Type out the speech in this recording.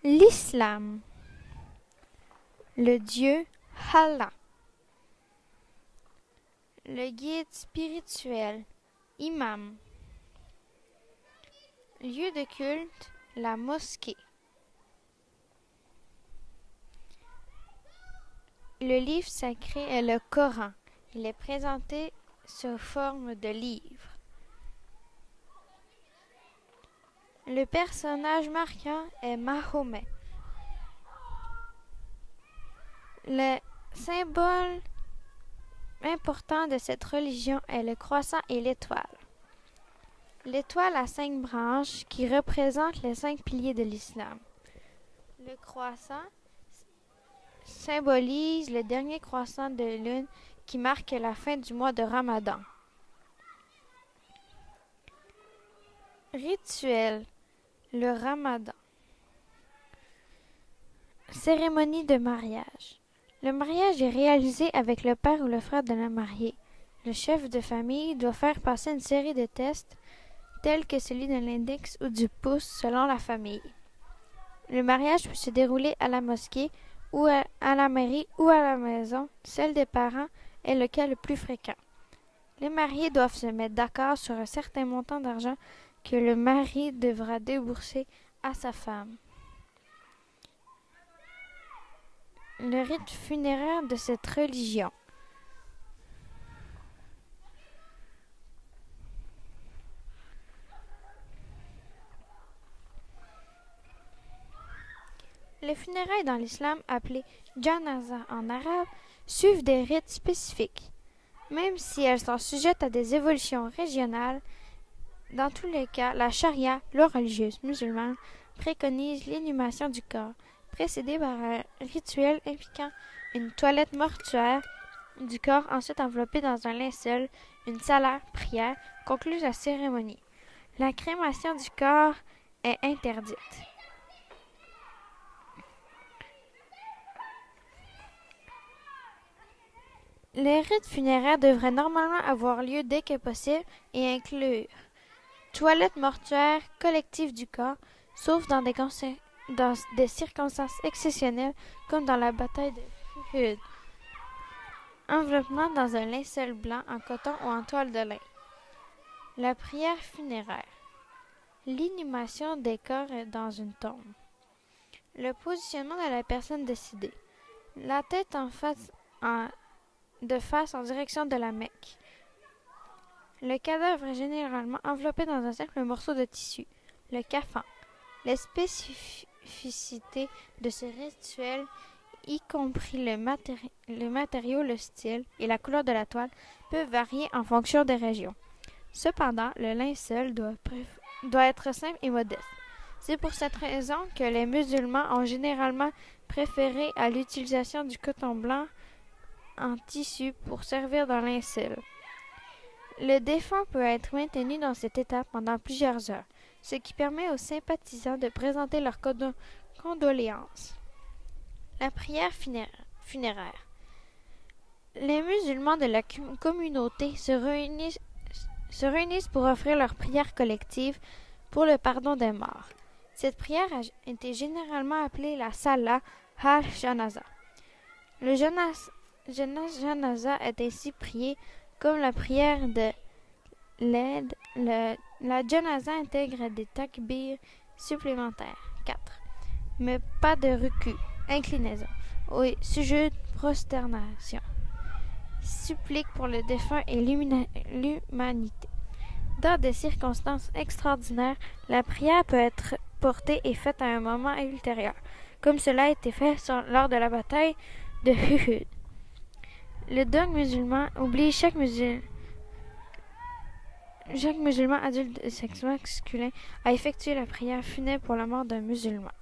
L'islam, le dieu Allah, le guide spirituel, imam, lieu de culte, la mosquée. Le livre sacré est le Coran. Il est présenté sous forme de livre. Le personnage marquant est Mahomet. Le symbole important de cette religion est le croissant et l'étoile. L'étoile a 5 branches qui représentent les 5 piliers de l'islam. Le croissant symbolise le dernier croissant de lune qui marque la fin du mois de Ramadan. Rituel, le Ramadan. Cérémonie de mariage. Le mariage est réalisé avec le père ou le frère de la mariée. Le chef de famille doit faire passer une série de tests tels que celui de l'index ou du pouce selon la famille. Le mariage peut se dérouler à la mosquée ou à la mairie ou à la maison. Celle des parents est le cas le plus fréquent. Les mariés doivent se mettre d'accord sur un certain montant d'argent que le mari devra débourser à sa femme. Le rite funéraire de cette religion. Les funérailles dans l'islam, appelées janaza en arabe, suivent des rites spécifiques. Même si elles sont sujettes à des évolutions régionales, dans tous les cas, la charia, loi religieuse musulmane, préconise l'inhumation du corps, précédée par un rituel impliquant une toilette mortuaire du corps, ensuite enveloppé dans un linceul, une salaire, prière, conclut la cérémonie. La crémation du corps est interdite. Les rites funéraires devraient normalement avoir lieu dès que possible et inclure toilette mortuaire collective du corps, sauf dans des circonstances exceptionnelles comme dans la bataille de Uhud. Enveloppement dans un linceul blanc en coton ou en toile de lin. La prière funéraire. L'inhumation des corps dans une tombe. Le positionnement de la personne décédée. La tête de face en direction de la Mecque. Le cadavre est généralement enveloppé dans un simple morceau de tissu, le kafan. Les spécificités de ce rituel, y compris le matériau, le style et la couleur de la toile, peuvent varier en fonction des régions. Cependant, le linceul doit être simple et modeste. C'est pour cette raison que les musulmans ont généralement préféré à l'utilisation du coton blanc en tissu pour servir de linceul. Le défunt peut être maintenu dans cet état pendant plusieurs heures, ce qui permet aux sympathisants de présenter leurs condoléances. La prière funéraire. Les musulmans de la communauté se réunissent pour offrir leur prière collective pour le pardon des morts. Cette prière a été généralement appelée la Salah al-Janaza. Le janaza est ainsi prié comme la prière de l'Eid. La janaza intègre des takbirs supplémentaires. 4. Mais pas de recul, inclinaison. Oui, sujet prosternation. Supplique pour le défunt et l'humanité. Dans des circonstances extraordinaires, la prière peut être portée et faite à un moment ultérieur, comme cela a été fait lors de la bataille de Uhud. Le dogme musulman oblige chaque musulman adulte de sexe masculin à effectuer la prière funèbre pour la mort d'un musulman.